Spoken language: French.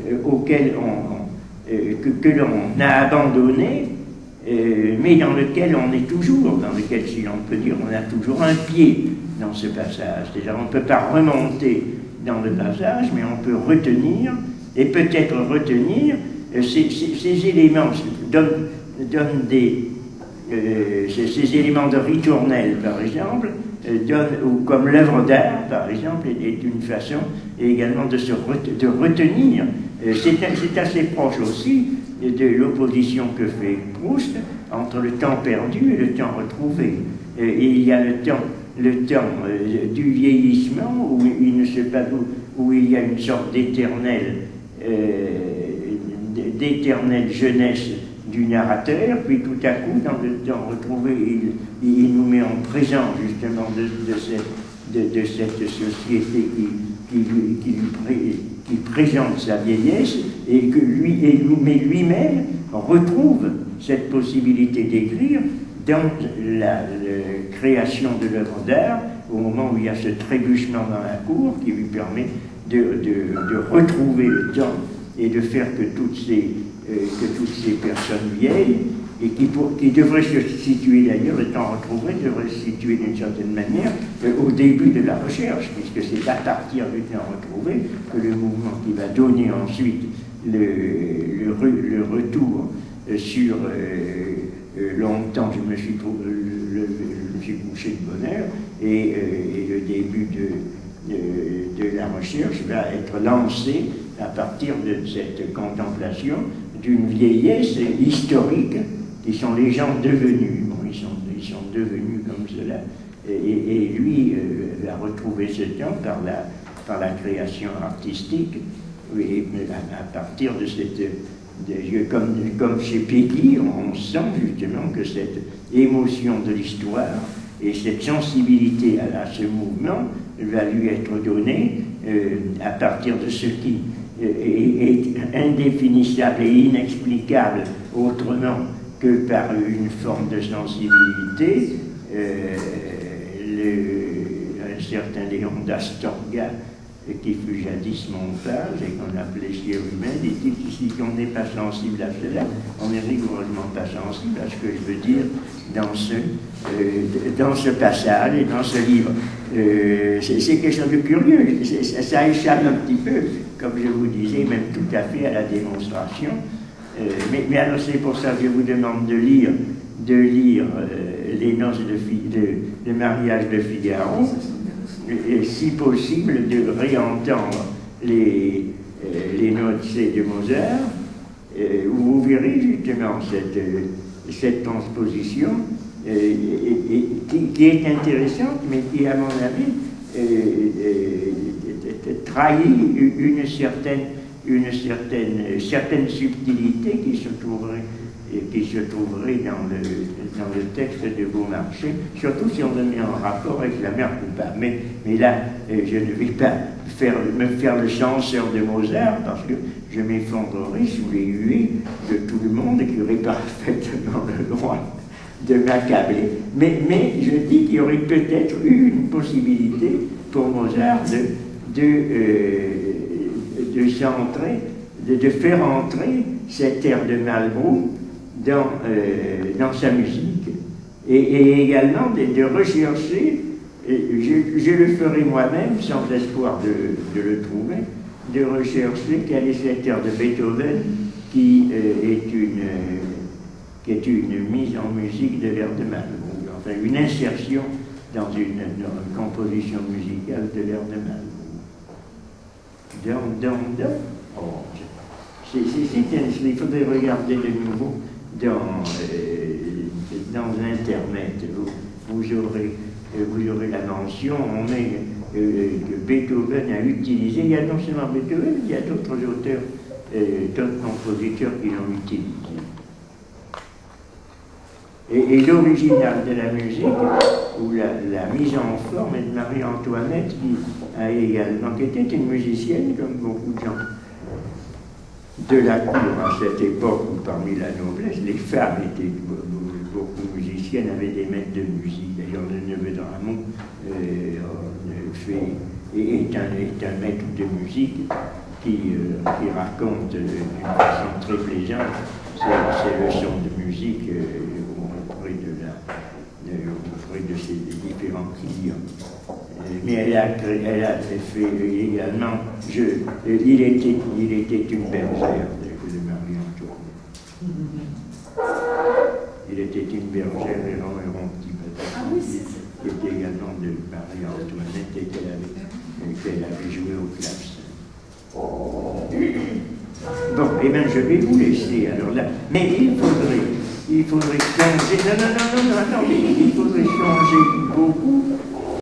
que l'on a abandonné, mais dans lequel on est toujours, dans lequel, si l'on peut dire, on a toujours un pied dans ce passage. C'est-à-dire, on ne peut pas remonter dans le passage, mais on peut retenir, et peut-être retenir ces éléments, donnent ces éléments de ritournelle, par exemple, ou comme l'œuvre d'art, par exemple, est une façon également de retenir. C'est assez proche aussi de l'opposition que fait Proust entre le temps perdu et le temps retrouvé. Et il y a le temps du vieillissement, où il ne sait pas où il y a une sorte d'éternelle jeunesse du narrateur, puis tout à coup, dans le temps retrouvé, il nous met en présence justement de cette société qui présente sa vieillesse, et mais lui-même retrouve cette possibilité d'écrire dans la création de l'œuvre d'art, au moment où il y a ce trébuchement dans la cour qui lui permet de retrouver le temps et de faire que toutes ces personnes vieilles, et qui devraient se situer d'ailleurs, le temps retrouvé devrait se situer d'une certaine manière au début de la recherche, puisque c'est à partir du temps retrouvé que le mouvement qui va donner ensuite le retour sur longtemps je me suis couché de bonheur, et le début de la recherche va être lancé à partir de cette contemplation d'une vieillesse historique qui sont les gens devenus. Bon, ils sont devenus comme cela, et lui va retrouver ce temps par la création artistique, et à partir de cette... Comme chez Peggy, on sent justement que cette émotion de l'histoire et cette sensibilité à ce mouvement va lui être donnée à partir de ce qui est indéfinissable et inexplicable autrement que par une forme de sensibilité. Un certain Léon d'Astorga, qui fut jadis mon page et qu'on appelait surhumaine, dit que si on n'est pas sensible à cela, on n'est rigoureusement pas sensible à ce que je veux dire dans ce passage et dans ce livre. C'est quelque chose de curieux, ça échappe un petit peu, comme je vous disais, même tout à fait à la démonstration. Mais alors c'est pour ça que je vous demande de lire les noces de mariage de Figaro, et si possible de réentendre les noces de Mozart, où vous verrez justement cette transposition qui est intéressante, mais qui, à mon avis, trahit une certaine subtilité qui se trouverait dans le texte de Beaumarchais, surtout si on le met en rapport avec la mère coupable. Mais là, je ne vais pas me faire le censeur de Mozart, parce que je m'effondrerai sous les huées de tout le monde qui aurait parfaitement le droit de m'accabler. Mais je dis qu'il y aurait peut-être eu une possibilité pour Mozart de faire entrer cet air de Malbrou dans sa musique, et également de rechercher, je le ferai moi-même sans espoir de le trouver, de rechercher quel est cet air de Beethoven qui est une mise en musique de l'air de Malbrou, enfin une insertion dans une composition musicale de l'air de Malbrou. Oh, il faudrait regarder de nouveau dans Internet. Vous aurez la mention. On met que Beethoven a utilisé. Il y a non seulement Beethoven, il y a d'autres auteurs, d'autres compositeurs qui l'ont utilisé. Et l'original de la musique, ou la mise en forme, est de Marie-Antoinette, qui était une musicienne, comme beaucoup de gens de la cour à cette époque où parmi la noblesse, les femmes étaient beaucoup musiciennes, avaient des maîtres de musique. D'ailleurs, le neveu de Ramon est un maître de musique qui raconte d'une façon très plaisante ces leçons de musique auprès de ses différents clients. Mais elle a fait également, il était une bergère de Marie-Antoinette. Il était une bergère et un petit qui était également de Marie-Antoinette et qu'elle avait joué aux classes. Bon, eh bien, je vais vous laisser alors là. Mais il faudrait changer. Non, attendez, il faudrait changer beaucoup